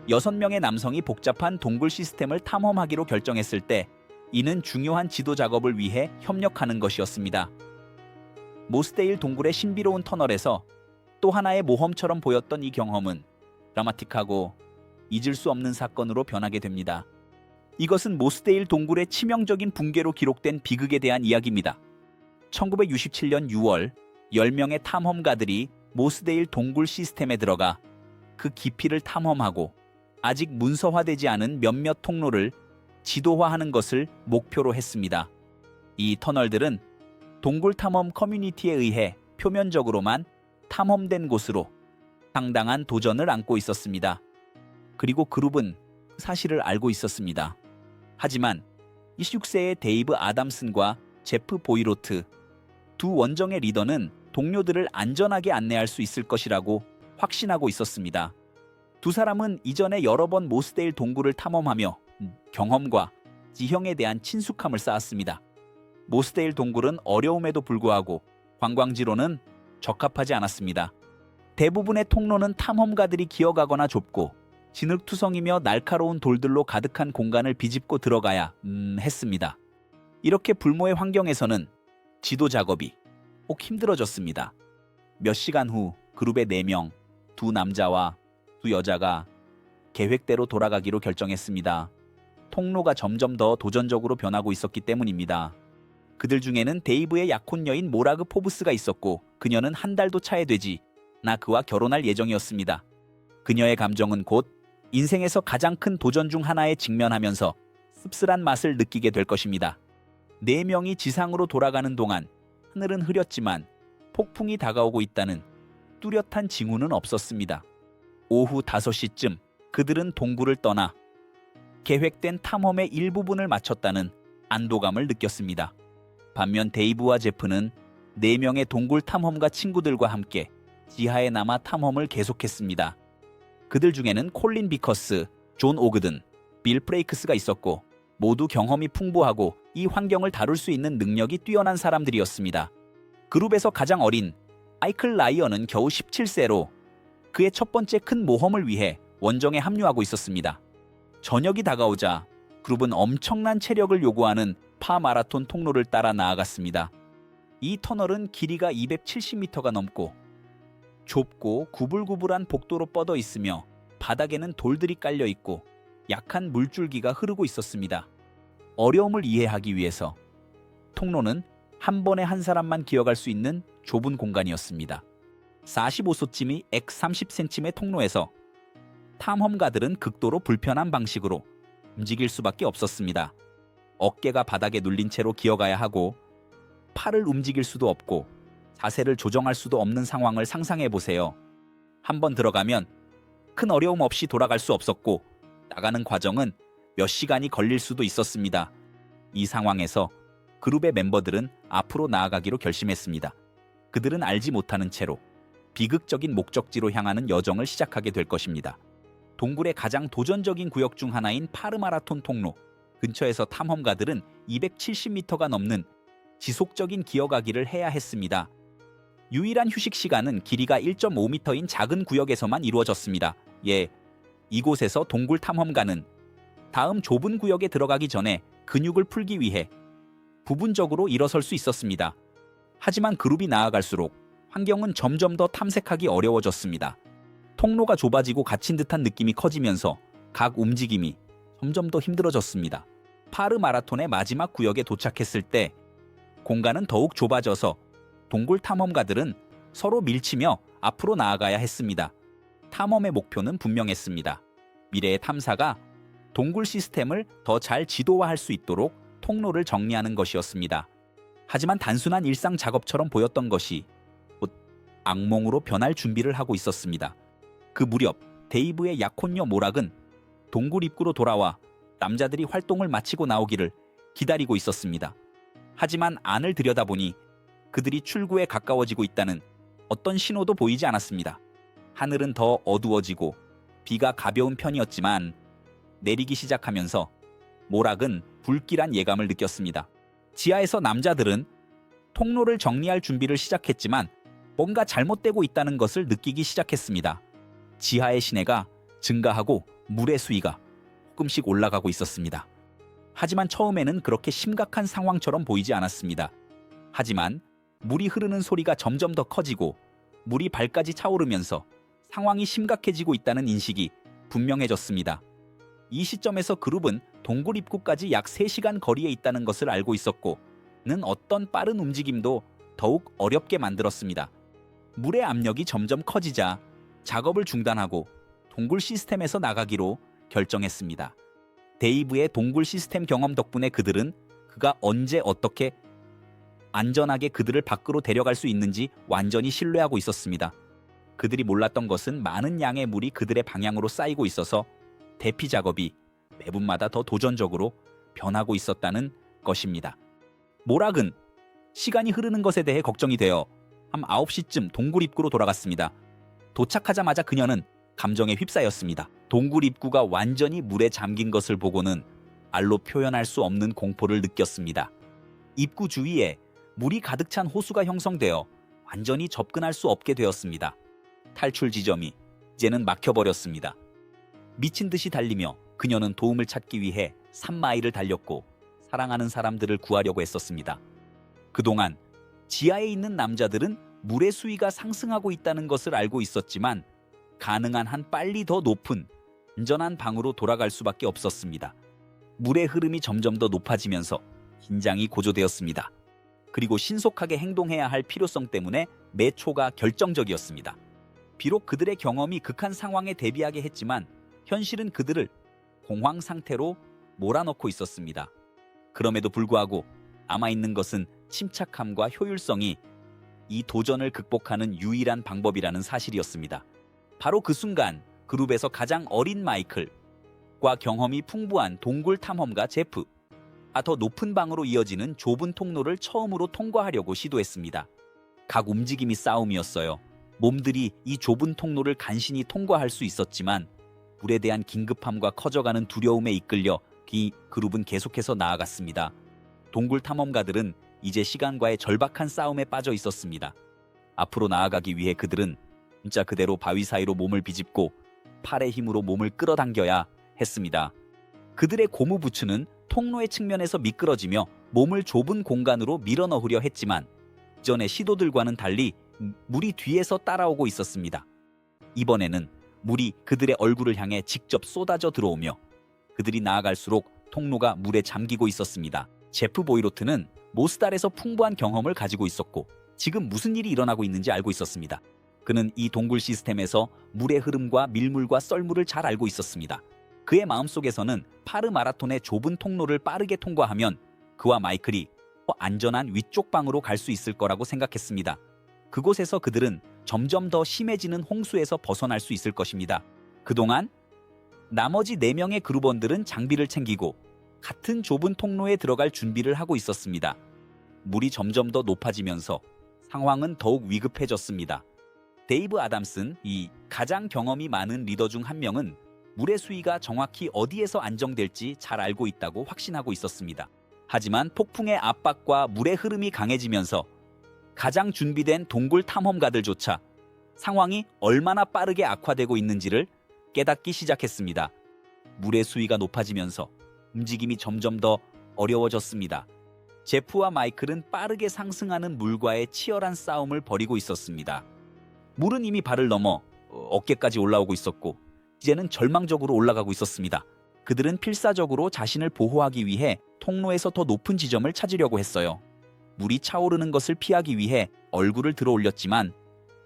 6명의 남성이 복잡한 동굴 시스템을 탐험하기로 결정했을 때 이는 중요한 지도 작업을 위해 협력하는 것이었습니다. 모스데일 동굴의 신비로운 터널에서 또 하나의 모험처럼 보였던 이 경험은 드라마틱하고 잊을 수 없는 사건으로 변하게 됩니다. 이것은 모스데일 동굴의 치명적인 붕괴로 기록된 비극에 대한 이야기입니다. 1967년 6월 10명의 탐험가들이 모스데일 동굴 시스템에 들어가 그 깊이를 탐험하고 아직 문서화되지 않은 몇몇 통로를 지도화하는 것을 목표로 했습니다. 이 터널들은 동굴 탐험 커뮤니티에 의해 표면적으로만 탐험된 곳으로 상당한 도전을 안고 있었습니다. 그리고 그룹은 사실을 알고 있었습니다. 하지만 26세의 데이브 아담슨과 제프 보이로트 두 원정의 리더는 동료들을 안전하게 안내할 수 있을 것이라고 확신하고 있었습니다. 두 사람은 이전에 여러 번 모스데일 동굴을 탐험하며 경험과 지형에 대한 친숙함을 쌓았습니다. 모스데일 동굴은 어려움에도 불구하고 관광지로는 적합하지 않았습니다. 대부분의 통로는 탐험가들이 기어가거나 좁고 진흙투성이며 날카로운 돌들로 가득한 공간을 비집고 들어가야 했습니다. 이렇게 불모의 환경에서는 지도 작업이 꼭 힘들어졌습니다. 몇 시간 후 그룹의 4명, 두 남자와 두 여자가 계획대로 돌아가기로 결정했습니다. 통로가 점점 더 도전적으로 변하고 있었기 때문입니다. 그들 중에는 데이브의 약혼 여인 모라그 포브스가 있었고 그녀는 한 달도 차에 되지 나 그와 결혼할 예정이었습니다. 그녀의 감정은 곧 인생에서 가장 큰 도전 중 하나에 직면하면서 씁쓸한 맛을 느끼게 될 것입니다. 4명이 지상으로 돌아가는 동안 하늘은 흐렸지만 폭풍이 다가오고 있다는 뚜렷한 징후는 없었습니다. 오후 5시쯤 그들은 동굴을 떠나 계획된 탐험의 일부분을 마쳤다는 안도감을 느꼈습니다. 반면 데이브와 제프는 4명의 동굴 탐험가 친구들과 함께 지하에 남아 탐험을 계속했습니다. 그들 중에는 콜린 비커스, 존 오그든, 빌 프레이크스가 있었고 모두 경험이 풍부하고 이 환경을 다룰 수 있는 능력이 뛰어난 사람들이었습니다. 그룹에서 가장 어린 마이클 라이언은 겨우 17세로 그의 첫 번째 큰 모험을 위해 원정에 합류하고 있었습니다. 저녁이 다가오자 그룹은 엄청난 체력을 요구하는 파 마라톤 통로를 따라 나아갔습니다. 이 터널은 길이가 270m가 넘고 좁고 구불구불한 복도로 뻗어 있으며 바닥에는 돌들이 깔려 있고 약한 물줄기가 흐르고 있었습니다. 어려움을 이해하기 위해서 통로는 한 번에 한 사람만 기어갈 수 있는 좁은 공간이었습니다. 45소쯤이 약 30cm의 통로에서 탐험가들은 극도로 불편한 방식으로 움직일 수밖에 없었습니다. 어깨가 바닥에 눌린 채로 기어가야 하고 팔을 움직일 수도 없고 자세를 조정할 수도 없는 상황을 상상해 보세요. 한번 들어가면 큰 어려움 없이 돌아갈 수 없었고 나가는 과정은 몇 시간이 걸릴 수도 있었습니다. 이 상황에서 그룹의 멤버들은 앞으로 나아가기로 결심했습니다. 그들은 알지 못하는 채로 비극적인 목적지로 향하는 여정을 시작하게 될 것입니다. 동굴의 가장 도전적인 구역 중 하나인 파르마라톤 통로 근처에서 탐험가들은 270m가 넘는 지속적인 기어가기를 해야 했습니다. 유일한 휴식 시간은 길이가 1.5m인 작은 구역에서만 이루어졌습니다. 이곳에서 동굴 탐험가는 다음 좁은 구역에 들어가기 전에 근육을 풀기 위해 부분적으로 일어설 수 있었습니다. 하지만 그룹이 나아갈수록 환경은 점점 더 탐색하기 어려워졌습니다. 통로가 좁아지고 갇힌 듯한 느낌이 커지면서 각 움직임이 점점 더 힘들어졌습니다. 파르 마라톤의 마지막 구역에 도착했을 때 공간은 더욱 좁아져서 동굴 탐험가들은 서로 밀치며 앞으로 나아가야 했습니다. 탐험의 목표는 분명했습니다. 미래의 탐사가 동굴 시스템을 더 잘 지도화할 수 있도록 통로를 정리하는 것이었습니다. 하지만 단순한 일상 작업처럼 보였던 것이 곧 악몽으로 변할 준비를 하고 있었습니다. 그 무렵 데이브의 약혼녀 모락은 동굴 입구로 돌아와 남자들이 활동을 마치고 나오기를 기다리고 있었습니다. 하지만 안을 들여다보니 그들이 출구에 가까워지고 있다는 어떤 신호도 보이지 않았습니다. 하늘은 더 어두워지고 비가 가벼운 편이었지만 내리기 시작하면서 모락은 불길한 예감을 느꼈습니다. 지하에서 남자들은 통로를 정리할 준비를 시작했지만 뭔가 잘못되고 있다는 것을 느끼기 시작했습니다. 지하의 시내가 증가하고 물의 수위가 조금씩 올라가고 있었습니다. 하지만 처음에는 그렇게 심각한 상황처럼 보이지 않았습니다. 하지만 물이 흐르는 소리가 점점 더 커지고 물이 발까지 차오르면서 상황이 심각해지고 있다는 인식이 분명해졌습니다. 이 시점에서 그룹은 동굴 입구까지 약 3시간 거리에 있다는 것을 알고 있었고 는 어떤 빠른 움직임도 더욱 어렵게 만들었습니다. 물의 압력이 점점 커지자 작업을 중단하고 동굴 시스템에서 나가기로 결정했습니다. 데이브의 동굴 시스템 경험 덕분에 그들은 그가 언제 어떻게 안전하게 그들을 밖으로 데려갈 수 있는지 완전히 신뢰하고 있었습니다. 그들이 몰랐던 것은 많은 양의 물이 그들의 방향으로 쌓이고 있어서 대피 작업이 매분마다 더 도전적으로 변하고 있었다는 것입니다. 모락은 시간이 흐르는 것에 대해 걱정이 되어 한 9시쯤 동굴 입구로 돌아갔습니다. 도착하자마자 그녀는 감정에 휩싸였습니다. 동굴 입구가 완전히 물에 잠긴 것을 보고는 말로 표현할 수 없는 공포를 느꼈습니다. 입구 주위에 물이 가득 찬 호수가 형성되어 완전히 접근할 수 없게 되었습니다. 탈출 지점이 이제는 막혀버렸습니다. 미친 듯이 달리며 그녀는 도움을 찾기 위해 3마일을 달렸고 사랑하는 사람들을 구하려고 했었습니다. 그동안 지하에 있는 남자들은 물의 수위가 상승하고 있다는 것을 알고 있었지만 가능한 한 빨리 더 높은 안전한 방으로 돌아갈 수밖에 없었습니다. 물의 흐름이 점점 더 높아지면서 긴장이 고조되었습니다. 그리고 신속하게 행동해야 할 필요성 때문에 매 초가 결정적이었습니다. 비록 그들의 경험이 극한 상황에 대비하게 했지만 현실은 그들을 공황 상태로 몰아넣고 있었습니다. 그럼에도 불구하고 남아있는 것은 침착함과 효율성이 이 도전을 극복하는 유일한 방법이라는 사실이었습니다. 바로 그 순간 그룹에서 가장 어린 마이클과 경험이 풍부한 동굴 탐험가 제프가 더 높은 방으로 이어지는 좁은 통로를 처음으로 통과하려고 시도했습니다. 각 움직임이 싸움이었어요. 몸들이 이 좁은 통로를 간신히 통과할 수 있었지만 물에 대한 긴급함과 커져가는 두려움에 이끌려 이 그룹은 계속해서 나아갔습니다. 동굴 탐험가들은 이제 시간과의 절박한 싸움에 빠져 있었습니다. 앞으로 나아가기 위해 그들은 진짜 그대로 바위 사이로 몸을 비집고 팔의 힘으로 몸을 끌어당겨야 했습니다. 그들의 고무 부츠는 통로의 측면에서 미끄러지며 몸을 좁은 공간으로 밀어넣으려 했지만 이전의 시도들과는 달리 물이 뒤에서 따라오고 있었습니다. 이번에는 물이 그들의 얼굴을 향해 직접 쏟아져 들어오며 그들이 나아갈수록 통로가 물에 잠기고 있었습니다. 제프 보이로트는 모스달에서 풍부한 경험을 가지고 있었고 지금 무슨 일이 일어나고 있는지 알고 있었습니다. 그는 이 동굴 시스템에서 물의 흐름과 밀물과 썰물을 잘 알고 있었습니다. 그의 마음속에서는 파르 마라톤의 좁은 통로를 빠르게 통과하면 그와 마이클이 더 안전한 위쪽 방으로 갈 수 있을 거라고 생각했습니다. 그곳에서 그들은 점점 더 심해지는 홍수에서 벗어날 수 있을 것입니다. 그동안 나머지 4명의 그룹원들은 장비를 챙기고 같은 좁은 통로에 들어갈 준비를 하고 있었습니다. 물이 점점 더 높아지면서 상황은 더욱 위급해졌습니다. 데이브 아담슨, 이 가장 경험이 많은 리더 중 한 명은 물의 수위가 정확히 어디에서 안정될지 잘 알고 있다고 확신하고 있었습니다. 하지만 폭풍의 압박과 물의 흐름이 강해지면서 가장 준비된 동굴 탐험가들조차 상황이 얼마나 빠르게 악화되고 있는지를 깨닫기 시작했습니다. 물의 수위가 높아지면서 움직임이 점점 더 어려워졌습니다. 제프와 마이클은 빠르게 상승하는 물과의 치열한 싸움을 벌이고 있었습니다. 물은 이미 발을 넘어 어깨까지 올라오고 있었고 이제는 절망적으로 올라가고 있었습니다. 그들은 필사적으로 자신을 보호하기 위해 통로에서 더 높은 지점을 찾으려고 했어요. 물이 차오르는 것을 피하기 위해 얼굴을 들어 올렸지만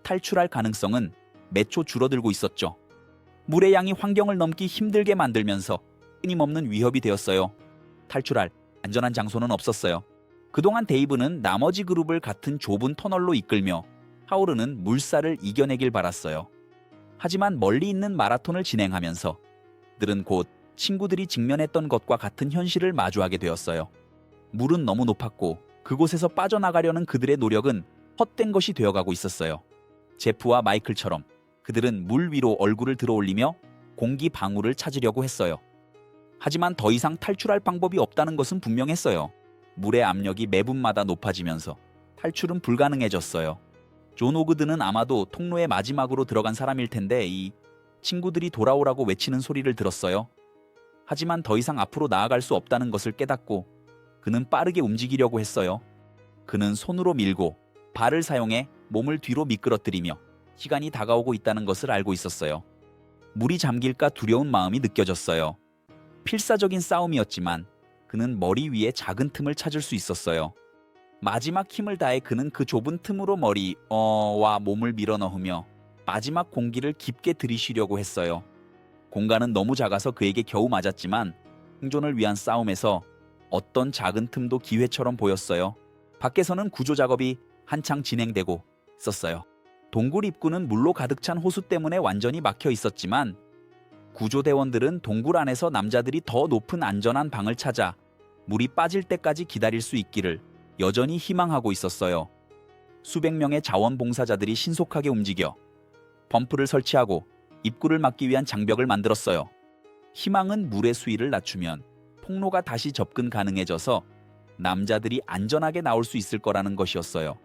탈출할 가능성은 매초 줄어들고 있었죠. 물의 양이 환경을 넘기 힘들게 만들면서 끊임없는 위협이 되었어요. 탈출할 안전한 장소는 없었어요. 그동안 데이브는 나머지 그룹을 같은 좁은 터널로 이끌며 차오르는 물살을 이겨내길 바랐어요. 하지만 멀리 있는 마라톤을 진행하면서 그들은 곧 친구들이 직면했던 것과 같은 현실을 마주하게 되었어요. 물은 너무 높았고 그곳에서 빠져나가려는 그들의 노력은 헛된 것이 되어가고 있었어요. 제프와 마이클처럼 그들은 물 위로 얼굴을 들어 올리며 공기 방울을 찾으려고 했어요. 하지만 더 이상 탈출할 방법이 없다는 것은 분명했어요. 물의 압력이 매분마다 높아지면서 탈출은 불가능해졌어요. 존 오그드는 아마도 통로의 마지막으로 들어간 사람일 텐데 이 친구들이 돌아오라고 외치는 소리를 들었어요. 하지만 더 이상 앞으로 나아갈 수 없다는 것을 깨닫고 그는 빠르게 움직이려고 했어요. 그는 손으로 밀고 발을 사용해 몸을 뒤로 미끄러뜨리며 시간이 다가오고 있다는 것을 알고 있었어요. 물이 잠길까 두려운 마음이 느껴졌어요. 필사적인 싸움이었지만 그는 머리 위에 작은 틈을 찾을 수 있었어요. 마지막 힘을 다해 그는 그 좁은 틈으로 머리와 몸을 밀어넣으며 마지막 공기를 깊게 들이쉬려고 했어요. 공간은 너무 작아서 그에게 겨우 맞았지만 생존을 위한 싸움에서 어떤 작은 틈도 기회처럼 보였어요. 밖에서는 구조 작업이 한창 진행되고 있었어요. 동굴 입구는 물로 가득 찬 호수 때문에 완전히 막혀 있었지만 구조대원들은 동굴 안에서 남자들이 더 높은 안전한 방을 찾아 물이 빠질 때까지 기다릴 수 있기를 여전히 희망하고 있었어요. 수백 명의 자원봉사자들이 신속하게 움직여 펌프를 설치하고 입구를 막기 위한 장벽을 만들었어요. 희망은 물의 수위를 낮추면 통로가 다시 접근 가능해져서 남자들이 안전하게 나올 수 있을 거라는 것이었어요.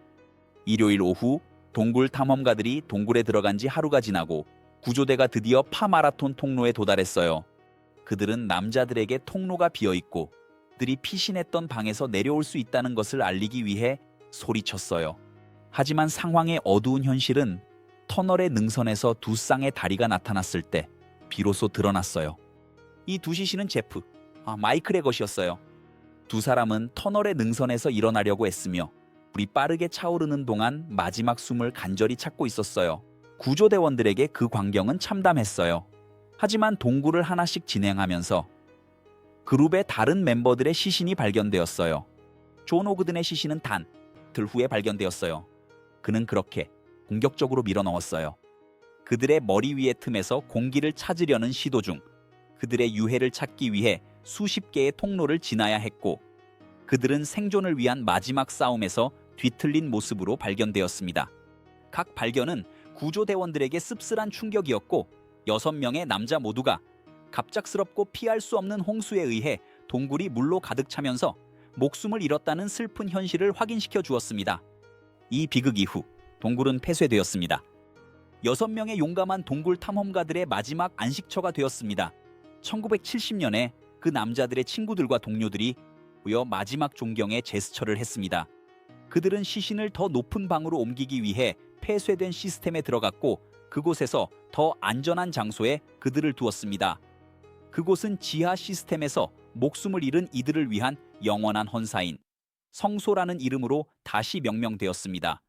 일요일 오후 동굴 탐험가들이 동굴에 들어간 지 하루가 지나고 구조대가 드디어 파마라톤 통로에 도달했어요. 그들은 남자들에게 통로가 비어있고 그들이 피신했던 방에서 내려올 수 있다는 것을 알리기 위해 소리쳤어요. 하지만 상황의 어두운 현실은 터널의 능선에서 두 쌍의 다리가 나타났을 때 비로소 드러났어요. 이 두 시신은 제프, 마이클의 것이었어요. 두 사람은 터널의 능선에서 일어나려고 했으며 불이 빠르게 차오르는 동안 마지막 숨을 간절히 찾고 있었어요. 구조대원들에게 그 광경은 참담했어요. 하지만 동굴을 하나씩 진행하면서 그룹의 다른 멤버들의 시신이 발견되었어요. 존 오그든의 시신은 단 이틀 후에 발견되었어요. 그는 그렇게 공격적으로 밀어넣었어요. 그들의 머리 위의 틈에서 공기를 찾으려는 시도 중 그들의 유해를 찾기 위해 수십 개의 통로를 지나야 했고 그들은 생존을 위한 마지막 싸움에서 뒤틀린 모습으로 발견되었습니다. 각 발견은 구조대원들에게 씁쓸한 충격이었고 6명의 남자 모두가 갑작스럽고 피할 수 없는 홍수에 의해 동굴이 물로 가득 차면서 목숨을 잃었다는 슬픈 현실을 확인시켜 주었습니다. 이 비극 이후 동굴은 폐쇄되었습니다. 6명의 용감한 동굴 탐험가들의 마지막 안식처가 되었습니다. 1970년에 그 남자들의 친구들과 동료들이 모여 마지막 존경의 제스처를 했습니다. 그들은 시신을 더 높은 방으로 옮기기 위해 폐쇄된 시스템에 들어갔고 그곳에서 더 안전한 장소에 그들을 두었습니다. 그곳은 지하 시스템에서 목숨을 잃은 이들을 위한 영원한 헌사인 성소라는 이름으로 다시 명명되었습니다.